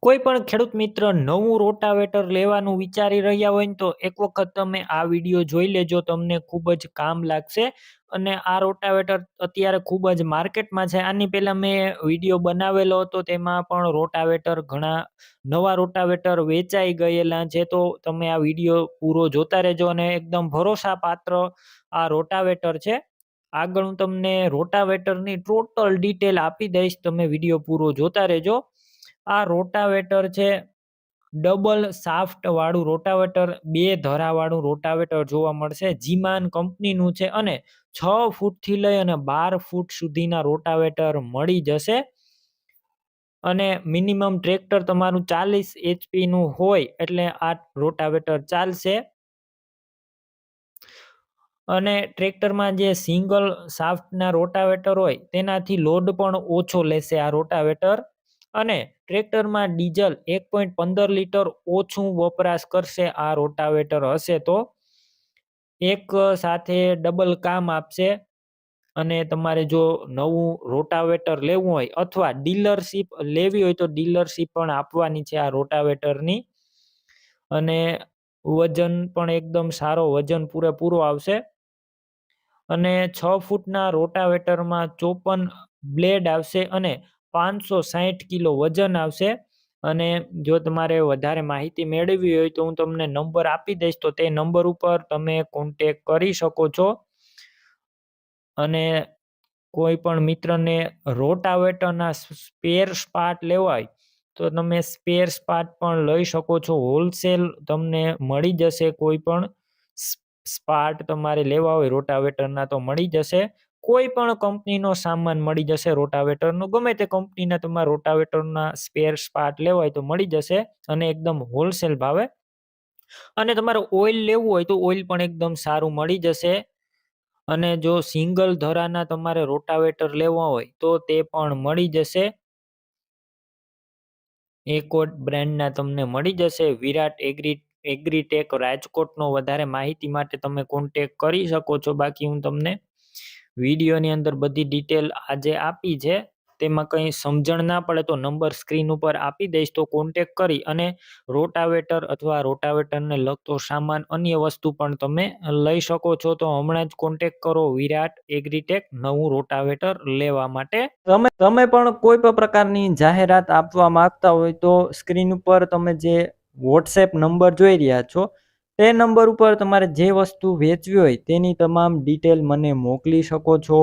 કોઈ પણ ખેડૂત મિત્ર નવું રોટાવેટર લેવાનું વિચારી રહ્યા હોય ને તો એક વખત તમે આ વિડીયો જોઈ લેજો, તમને ખૂબ જ કામ લાગશે. અને આ રોટાવેટર અત્યારે ખૂબ જ માર્કેટમાં છે. આની પહેલાં મેં વિડીયો બનાવેલો હતો, તેમાં પણ રોટાવેટર ઘણા નવા રોટાવેટર વેચાઈ ગયેલા છે. તો તમે આ વિડીયો પૂરો જોતા રહેજો અને એકદમ ભરોસાપાત્ર આ રોટાવેટર છે. આગળ હું તમને રોટાવેટરની ટોટલ ડિટેલ આપી દઈશ, તમે વિડીયો પૂરો જોતા રહેજો. આ રોટાવેટર છે ડબલ શાફ્ટ વાળું રોટાવેટર, 2 ધરાવાળું રોટાવેટર જોવા મળશે. જીમાન કંપનીનું છે અને 6 ફૂટથી લઈ અને 12 ફૂટ સુધીના રોટાવેટર મળી જશે. અને મિનિમમ ટ્રેક્ટર તમારું 40 HP નું હોય એટલે આ રોટાવેટર ચાલશે. અને ટ્રેક્ટરમાં જે સિંગલ શાફ્ટના રોટાવેટર હોય તેનાથી લોડ પણ ઓછો લેશે આ રોટાવેટર. અને ટ્રેક્ટરમાં ડીઝલ 1.15 લીટર ઓછું વપરાશ કરશે આ રોટાવેટર હશે તો. એક સાથે ડબલ કામ આપશે. અને તમારે જો નવું રોટાવેટર લેવું હોય અથવા ડીલરશીપ લેવી હોય તો ડીલરશીપ પણ આપવાની છે આ રોટાવેટરની. અને વજન પણ એકદમ સારો વજન પૂરેપૂરો આવશે. અને 6 ફૂટના રોટાવેટરમાં 54 બ્લેડ આવશે અને 560 કિલો વજન આવશે. અને જો તમારે વધારે માહિતી મેળવવી હોય તો હું તમને નંબર આપી દઈશ, તો તે નંબર ઉપર તમે કોન્ટેક કરી શકો છો. અને કોઈ પણ મિત્રને રોટાવેટરના સ્પેર પાર્ટ લેવા હોય તો તમે સ્પેર પાર્ટ પણ લઈ શકો છો. હોલસેલ તમને મળી જશે. કોઈ પણ પાર્ટ તમારે લેવા હોય રોટાવેટરના તો મળી જશે. કોઈ પણ કંપનીનો સામાન મળી જશે રોટાવેટરનો, ગમે તે કંપનીના તમારા રોટાવેટરના સ્પેર પાર્ટ લેવા હોય તો મળી જશે અને એકદમ હોલસેલ ભાવે. અને તમારે ઓઇલ લેવું હોય તો ઓઇલ પણ એકદમ સારું મળી જશે. અને જો સિંગલ ધરાના તમારે રોટાવેટર લેવા હોય તો તે પણ મળી જશે. એકોટ બ્રાન્ડના તમને મળી જશે. વિરાટ એગ્રીટેક રાજકોટનો વધારે માહિતી માટે તમે કોન્ટેક કરી શકો છો. બાકી હું તમને વિડીયોની અંદર બધી ડિટેલ આજે આપી છે, તેમાં કંઈ સમજણ ના પડે તો નંબર સ્ક્રીન ઉપર આપી દઈશ, તો કોન્ટેક કરી અને રોટાવેટર અથવા રોટાવેટરને લગતો સામાન અન્ય વસ્તુ પણ તમે લઈ શકો છો. તો હમણાં જ કોન્ટેક કરો વિરાટ એગ્રીટેક નવું રોટાવેટર લેવા માટે. તમે પણ કોઈ પણ પ્રકારની જાહેરાત આપવા માંગતા હોય તો સ્ક્રીન ઉપર તમે જે વોટ્સએપ નંબર જોઈ રહ્યા છો તે નંબર ઉપર તમારે જે વસ્તુ વેચવી હોય તેની તમામ ડિટેલ મને મોકલી શકો છો.